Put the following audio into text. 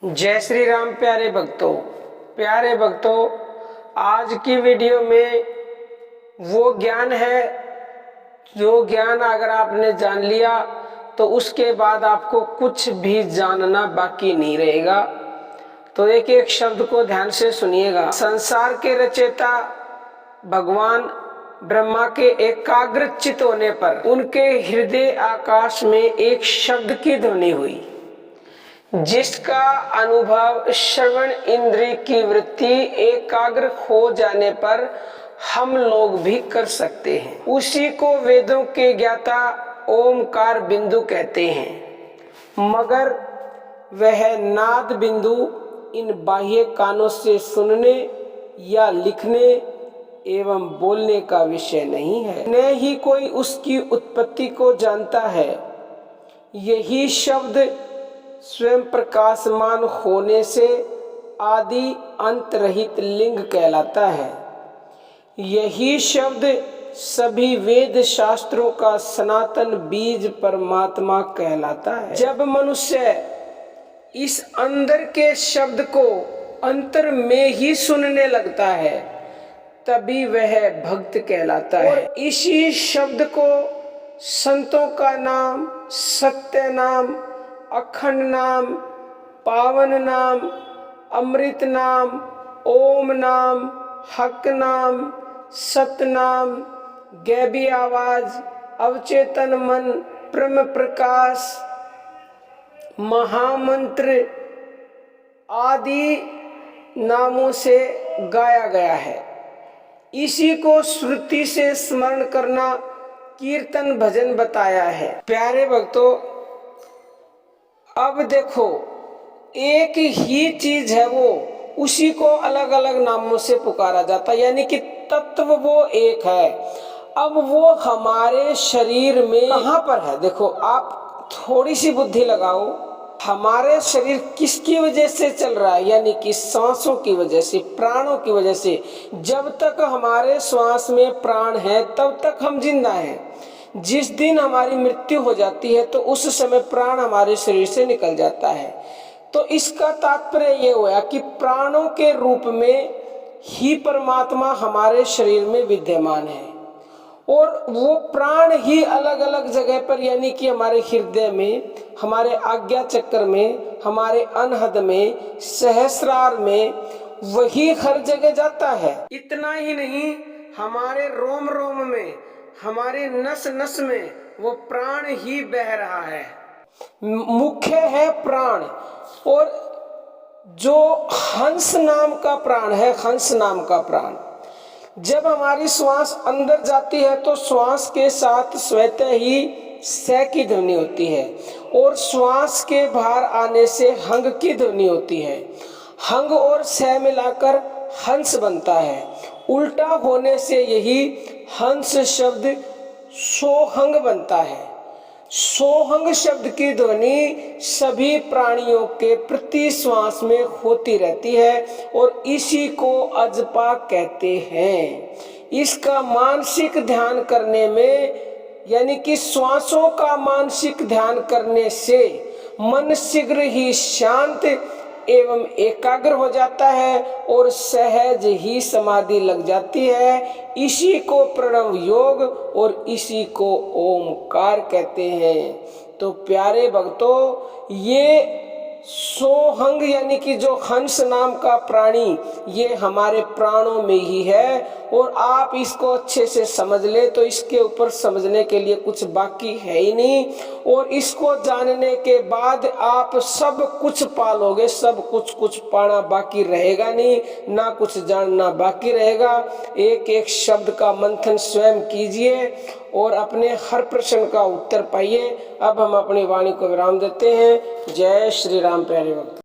जय श्री राम प्यारे भक्तों, आज की वीडियो में वो ज्ञान है जो ज्ञान अगर आपने जान लिया तो उसके बाद आपको कुछ भी जानना बाकी नहीं रहेगा। तो एक एक शब्द को ध्यान से सुनिएगा। संसार के रचयिता भगवान ब्रह्मा के एकाग्रचित होने पर उनके हृदय आकाश में एक शब्द की ध्वनि हुई, जिसका अनुभव श्रवण इंद्रिय की वृत्ति एकाग्र हो जाने पर हम लोग भी कर सकते हैं। उसी को वेदों के ज्ञाता ओमकार बिंदु कहते हैं, मगर वह नाद बिंदु इन बाह्य कानों से सुनने या लिखने एवं बोलने का विषय नहीं है, न ही कोई उसकी उत्पत्ति को जानता है। यही शब्द स्वयं प्रकाशमान होने से आदि अंत रहित लिंग कहलाता है। यही शब्द सभी वेद शास्त्रों का सनातन बीज परमात्मा कहलाता है। जब मनुष्य इस अंदर के शब्द को अंतर में ही सुनने लगता है तभी वह भक्त कहलाता है। और इसी शब्द को संतों का नाम, सत्य नाम, अखंड नाम, पावन नाम, अमृत नाम, ओम नाम, हक नाम, सत नाम, गैबी आवाज, अवचेतन मन, ब्रह्म प्रकाश, महामंत्र आदि नामों से गाया गया है। इसी को श्रुति से स्मरण करना कीर्तन भजन बताया है। प्यारे भक्तों, अब देखो, एक ही चीज है वो, उसी को अलग अलग नामों से पुकारा जाता है, यानी कि तत्व वो एक है। अब वो हमारे शरीर में कहाँ पर है? देखो, आप थोड़ी सी बुद्धि लगाओ। हमारे शरीर किसकी वजह से चल रहा है? यानी कि सांसों की वजह से, प्राणों की वजह से। जब तक हमारे श्वास में प्राण है तब तक हम जिंदा हैं। जिस दिन हमारी मृत्यु हो जाती है तो उस समय प्राण हमारे शरीर से निकल जाता है। तो इसका तात्पर्य ये हुआ कि प्राणों के रूप में ही परमात्मा हमारे शरीर में विद्यमान है, और वो प्राण ही अलग अलग जगह पर, यानी कि हमारे हृदय में, हमारे आज्ञा चक्र में, हमारे अनहद में, सहस्रार में, वही हर जगह जाता है। इतना ही नहीं, हमारे रोम रोम में, हमारे नस नस में वो प्राण ही बह रहा है। मुख्य है प्राण। और जो हंस नाम का प्राण है, हंस नाम का प्राण, जब हमारी श्वास अंदर जाती है तो श्वास के साथ स्वतः ही स की ध्वनि होती है, और श्वास के बाहर आने से हंग की ध्वनि होती है। हंग और स मिलाकर हंस बनता है। उल्टा होने से यही हंस शब्द सोहंग बनता है। सोहंग शब्द की ध्वनि सभी प्राणियों के प्रति श्वास में होती रहती है, और इसी को अजपा कहते हैं। इसका मानसिक ध्यान करने में, यानी कि श्वासों का मानसिक ध्यान करने से मन शीघ्र ही शांत एवं एकाग्र हो जाता है और सहज ही समाधि लग जाती है। इसी को प्रणव योग और इसी को ओमकार कहते हैं। तो प्यारे भक्तों, ये सोहंग यानी कि जो हंस नाम का प्राणी, ये हमारे प्राणों में ही है, और आप इसको अच्छे से समझ ले तो इसके ऊपर समझने के लिए कुछ बाकी है ही नहीं। और इसको जानने के बाद आप सब कुछ पालोगे, सब कुछ पाना बाकी रहेगा नहीं, ना कुछ जानना बाकी रहेगा। एक एक शब्द का मंथन स्वयं कीजिए और अपने हर प्रश्न का उत्तर पाइए। अब हम अपनी वाणी को विराम देते हैं। जय श्री राम प्यारे भक्त।